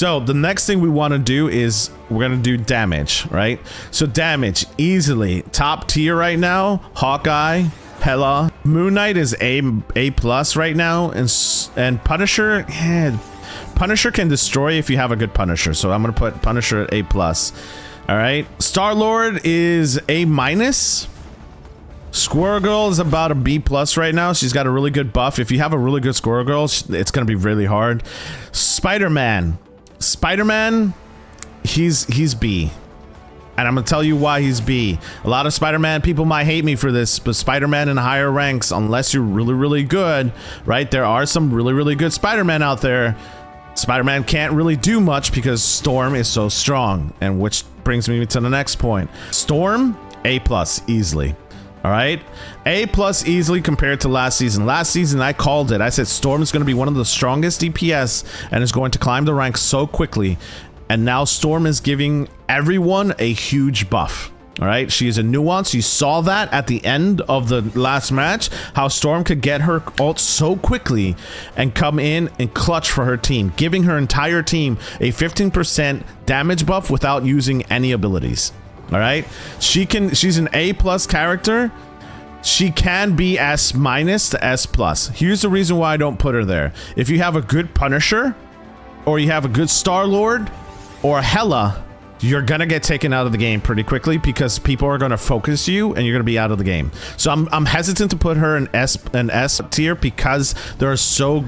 So the next thing we want to do is we're going to do damage, right? So damage, easily top tier right now. Hawkeye, Hela. Moon Knight is A plus right now, and Punisher, yeah, Punisher can destroy if you have a good Punisher. So I'm going to put Punisher at A plus. All right. Star-Lord is A minus. Squirrel Girl is about a B plus right now. She's got a really good buff. If you have a really good Squirrel Girl, it's going to be really hard. Spider-Man, he's B. And I'm going to tell you why he's B. A lot of Spider-Man people might hate me for this, but Spider-Man in higher ranks, unless you're really, really good, right? There are some really, really good Spider-Man out there. Spider-Man can't really do much because Storm is so strong. And which brings me to the next point. Storm, A plus, easily. All right, A plus easily compared to last season. Last season, I called it. I said Storm is going to be one of the strongest DPS and is going to climb the ranks so quickly. And now Storm is giving everyone a huge buff. All right, she is a nuance. You saw that at the end of the last match, how Storm could get her ult so quickly and come in and clutch for her team, giving her entire team a 15% damage buff without using any abilities. All right, she's an A plus character. She can be S minus to S plus. Here's the reason why I don't put her there. If you have a good Punisher, or you have a good Star-Lord, or Hela, you're gonna get taken out of the game pretty quickly because people are gonna focus you and you're gonna be out of the game. So I'm hesitant to put her in S tier because there's so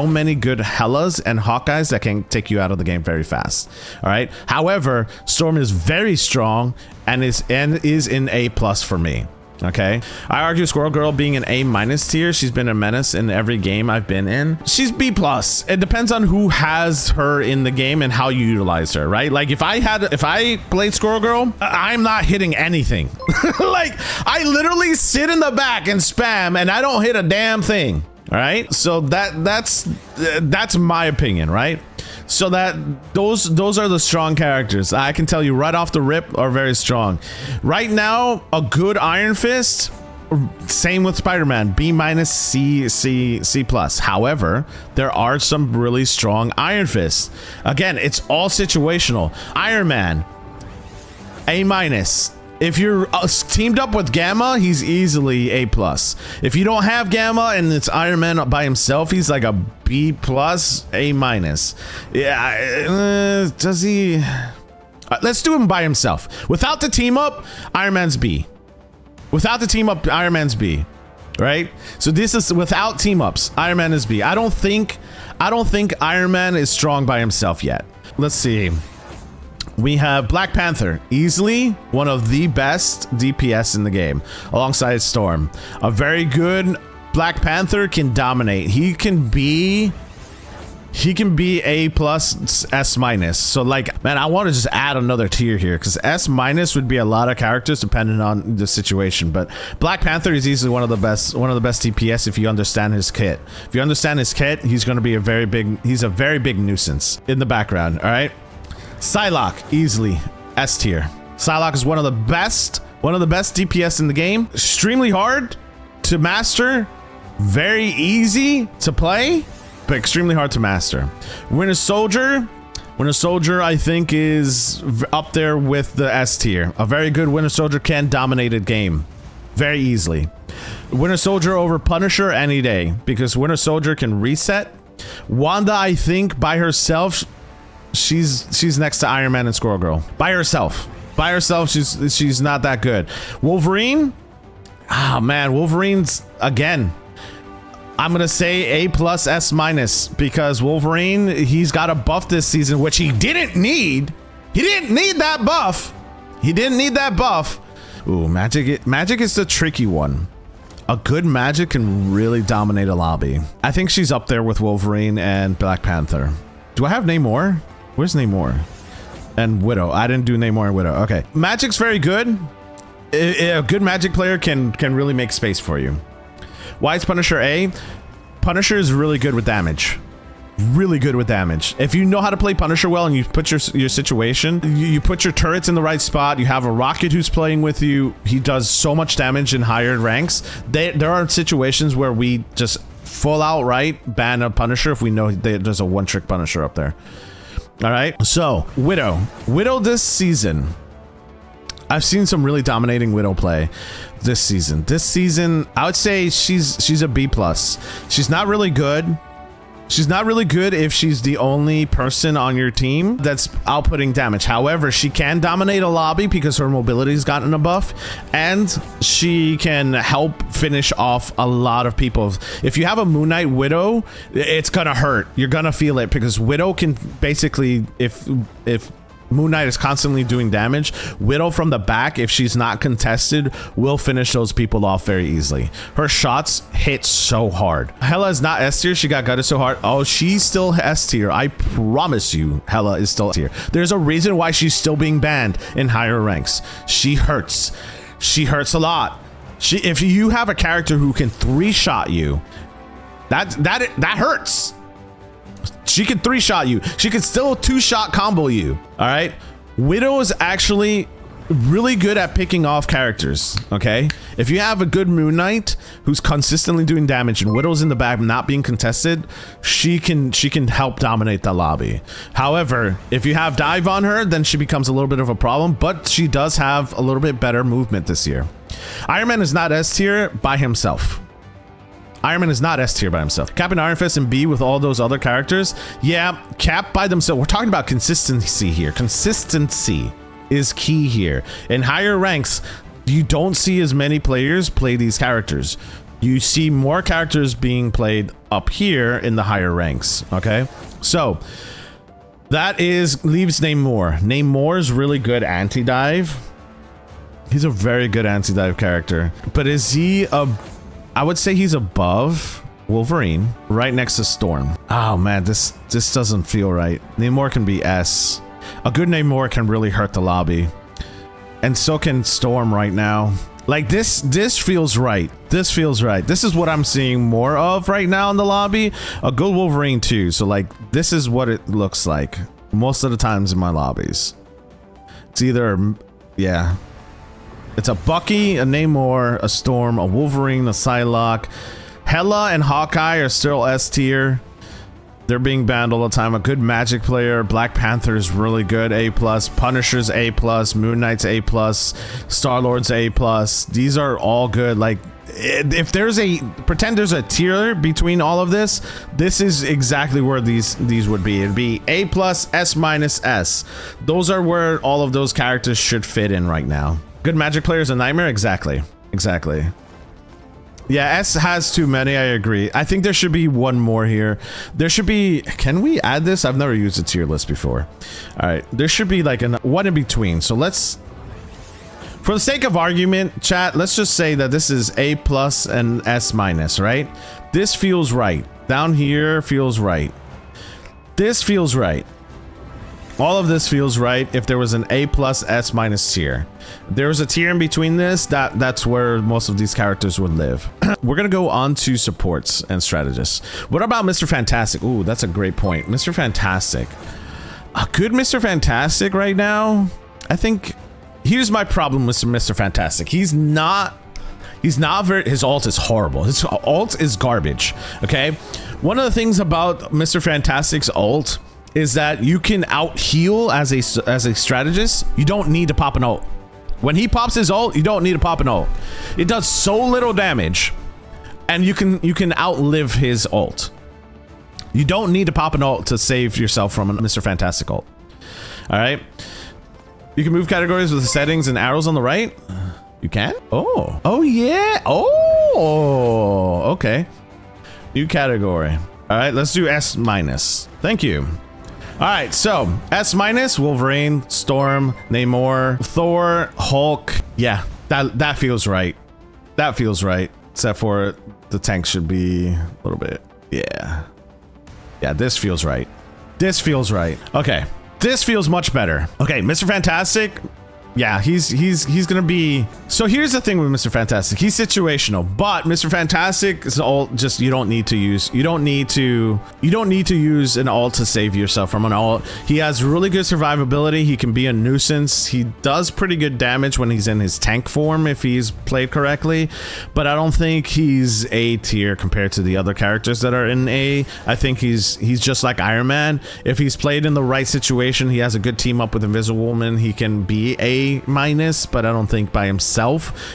many good Helas and Hawkeyes that can take you out of the game very fast. All right. However, Storm is very strong and is in A plus for me. Okay, I argue Squirrel Girl being an A minus tier. She's been a menace in every game I've been in. She's B plus. It depends on who has her in the game and how you utilize her, right? Like if I played Squirrel Girl, I'm not hitting anything. Like I literally sit in the back and spam and I don't hit a damn thing. All right, so that's my opinion, right? So that those are the strong characters. I can tell you right off the rip are very strong. Right now, a good Iron Fist, same with Spider-Man, B minus, C plus. However, there are some really strong Iron Fists. Again, it's all situational. Iron Man, A minus. If you're teamed up with Gamma, he's easily A plus. If you don't have Gamma and it's Iron Man by himself, he's like a B plus, A minus. Yeah, does he? Let's do him by himself. Without the team up, Iron Man's B. Without the team up, Iron Man's B. Right? So this is without team ups. Iron Man is B. I don't think Iron Man is strong by himself yet. Let's see. We have Black Panther, easily one of the best DPS in the game, alongside Storm. A very good Black Panther can dominate. He can be A plus, S minus. So like, man, I want to just add another tier here because S minus would be a lot of characters depending on the situation. But Black Panther is easily one of the best DPS if you understand his kit. If you understand his kit, he's going to be a very big nuisance in the background. All right. Psylocke, easily S tier. Psylocke is one of the best DPS in the game. Extremely hard to master, very easy to play, but extremely hard to master. Winter Soldier I think is up there with the S tier. A very good Winter Soldier can dominate a game very easily. Winter Soldier over Punisher any day because Winter Soldier can reset. Wanda, I think by herself, she's next to Iron Man and Squirrel Girl. By herself, she's not that good. Wolverine, man, Wolverine's again. I'm gonna say A plus, S minus because Wolverine, he's got a buff this season, which he didn't need. He didn't need that buff. Ooh, magic is the tricky one. A good magic can really dominate a lobby. I think she's up there with Wolverine and Black Panther. Do I have Namor? Where's Namor? And Widow. I didn't do Namor and Widow. Okay. Magic's very good. A good magic player can really make space for you. Why is Punisher A? Punisher is really good with damage. Really good with damage. If you know how to play Punisher well and you put your situation, you put your turrets in the right spot, you have a Rocket who's playing with you, he does so much damage in higher ranks. There are situations where we just full outright ban a Punisher if we know there's a one-trick Punisher up there. All right. So Widow this season. I've seen some really dominating Widow play this season. I would say she's a B+. She's not really good. She's not really good if she's the only person on your team that's outputting damage. However, she can dominate a lobby because her mobility's gotten a buff, and she can help finish off a lot of people. If you have a Moon Knight Widow, it's gonna hurt. You're gonna feel it because Widow can basically, if Moon Knight is constantly doing damage, Widow from the back, if she's not contested, will finish those people off very easily. Her shots hit so hard. Hela is not S tier. She got gutted so hard. Oh, she's still S tier. I promise you, Hela is still S tier. There's a reason why she's still being banned in higher ranks. She hurts. She hurts a lot. If you have a character who can 3-shot you, that hurts. She can 3-shot you. She can still 2-shot combo you. All right. Widow is actually really good at picking off characters. Okay. If you have a good Moon Knight who's consistently doing damage and Widow's in the back not being contested, she can help dominate the lobby. However, if you have dive on her, then she becomes a little bit of a problem, but she does have a little bit better movement this year. Iron Man is not S tier by himself. Iron Man is not S tier by himself. Cap and Iron Fist and B with all those other characters. Yeah, Cap by themselves. We're talking about consistency here. Consistency is key here. In higher ranks, you don't see as many players play these characters. You see more characters being played up here in the higher ranks. Okay, so that leaves Namor. Namor is really good anti-dive. He's a very good anti-dive character, but is he I would say he's above Wolverine, right next to Storm. Oh man, this doesn't feel right. Namor can be S. A good Namor can really hurt the lobby. And so can Storm right now. Like this feels right. This feels right. This is what I'm seeing more of right now in the lobby. A good Wolverine too. So like this is what it looks like most of the times in my lobbies. It's either, yeah. It's a Bucky, a Namor, a Storm, a Wolverine, a Psylocke. Hela and Hawkeye are still S tier. They're being banned all the time. A good Magic player. Black Panther is really good. A+. Punisher's A+. Moon Knight's A+. Star-Lord's A+. These are all good. Like, if there's pretend there's a tier between all of this, this is exactly where these would be. It'd be A+, S-, S. Those are where all of those characters should fit in right now. Good Magic players a nightmare? Exactly. Yeah, S has too many, I agree. I think there should be one more here. There should be, can we add this? I've never used a tier list before. All right, there should be like one in between. So let's, for the sake of argument, chat, let's just say that this is A+ and S-, right? This feels right. Down here feels right. This feels right. All of this feels right if there was an A+, S- tier. There was a tier in between this, that's where most of these characters would live. We're gonna go on to supports and strategists. What about Mr. Fantastic? Ooh, that's a great point. Mr. Fantastic. A good Mr. Fantastic right now? I think, here's my problem with Mr. Fantastic. He's not very, his ult is horrible. His ult is garbage, okay? One of the things about Mr. Fantastic's ult is that you can out heal as a strategist. You don't need to pop an ult. When he pops his ult, you don't need to pop an ult. It does so little damage, and you can outlive his ult. You don't need to pop an ult to save yourself from a Mr. Fantastic ult. All right. You can move categories with the settings and arrows on the right. You can? Oh yeah. Oh, okay. New category. All right, let's do S-. Thank you. All right, so S-, Wolverine, Storm, Namor, Thor, Hulk. Yeah, that feels right. That feels right. Except for the tank should be a little bit. Yeah, this feels right. This feels right. Okay, this feels much better. Okay, Mr. Fantastic, yeah, he's gonna be. So here's the thing with Mr. Fantastic. He's situational, but Mr. Fantastic is all just, you don't need to use an ult to save yourself from an ult. He has really good survivability. He can be a nuisance. He does pretty good damage when he's in his tank form if he's played correctly, but I don't think he's A tier compared to the other characters that are in A. I think he's just like Iron Man. If he's played in the right situation, he has a good team up with Invisible Woman, he can be A minus, but I don't think by himself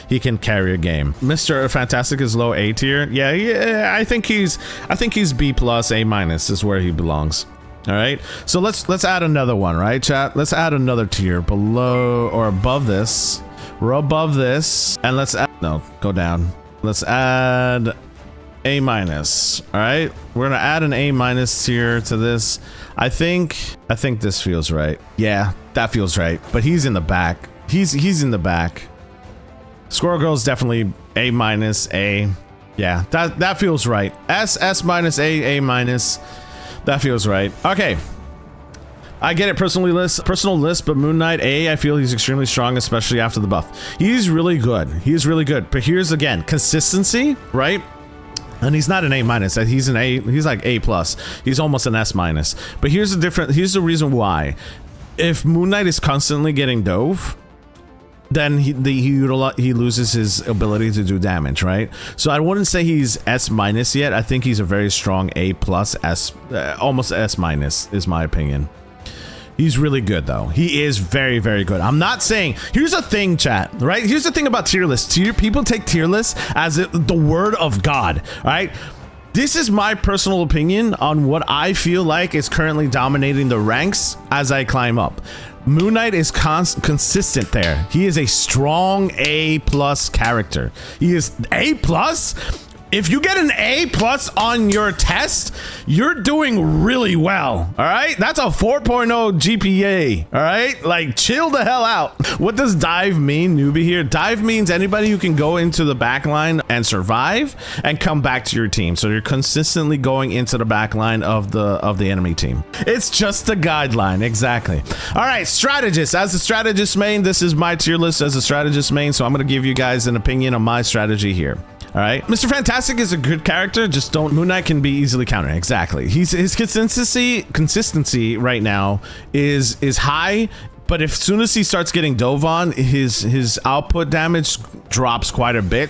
he can carry a game. Mr. Fantastic is low A tier. Yeah, I think he's B plus, A minus is where he belongs. All right, so let's add another one, right, chat? Let's add another tier below or above this. We're above this, and let's add, no, go down. Let's add A minus. All right, we're gonna add an A minus tier to this. I think this feels right. Yeah, that feels right. But he's in the back. He's in the back. Squirrel Girl's definitely A minus, A. Yeah, that feels right. S minus, A minus. That feels right. Okay. I get it, personal list, but Moon Knight A, I feel he's extremely strong, especially after the buff. He's really good. He's really good. But here's again, consistency, right? And he's not an A minus. He's an A. He's like A plus. He's almost an S minus. But here's the reason why. If Moon Knight is constantly getting dove, then he loses his ability to do damage, right? So I wouldn't say he's S minus yet. I think he's a very strong A plus, S, almost S minus is my opinion. He's really good though. He is very, very good. I'm not saying, here's a thing, chat, right? Here's the thing about tier lists. People take tier lists as the word of God, right? This is my personal opinion on what I feel like is currently dominating the ranks as I climb up. Moon Knight is consistent there. He is a strong A plus character. He is A plus. If you get an A plus on your test, you're doing really well. All right, that's a 4.0 GPA. All right, like chill the hell out. What does dive mean, newbie here? Dive means anybody who can go into the back line and survive and come back to your team. So you're consistently going into the back line of the enemy team. It's just a guideline, exactly. All right, strategist. As a strategist main, this is my tier list as a strategist main. So I'm gonna give you guys an opinion on my strategy here. All right, Mr. Fantastic is a good character. Just don't. Moon Knight can be easily countered. Exactly. His consistency right now is high, but as soon as he starts getting dove on, his output damage drops quite a bit.